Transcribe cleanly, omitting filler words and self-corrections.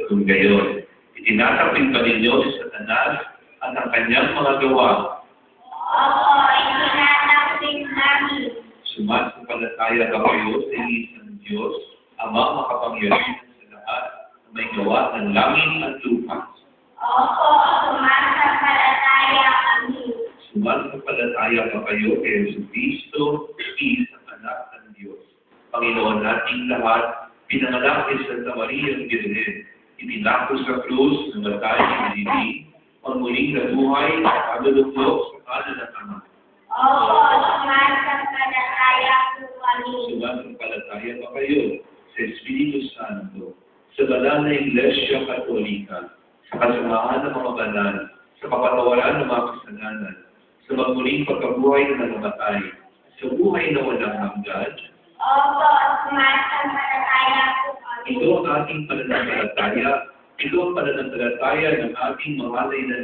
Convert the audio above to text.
Kung gayon, itinatapin pa ninyo si Satanas at ang kanyang mga gawa. Opo, itinatapin namin. Sumasampalataya ba kayo sa isang Diyos, Amang makapangyarihan sa lahat, na may gawa ng langit at lupa? Opo, sumasampalataya kami. Sumasampalataya ba kayo kay Jesucristo, isang anak ng Diyos, Panginoon nating lahat, pinanganak ni Santa Maria ng Birhen, itinapos sa krus, namatay ng dinigin, muling nabuhay at kaluluklok sa kanan ng Ama. Opo, sumasampalataya po kami. Sumasampalataya ba kayo sa Espiritu Santo, sa banal na Iglesia Katolika, sa kasamahan ng mga banal, sa kapatawaran ng mga kasalanan, sa magmuling pagkabuhay ng namatay, sa buhay na walang hanggan? Opo, sumasampalataya po kami. Ito ang ating pananampalataya. Ito ang pananampalataya ng ating mahalay na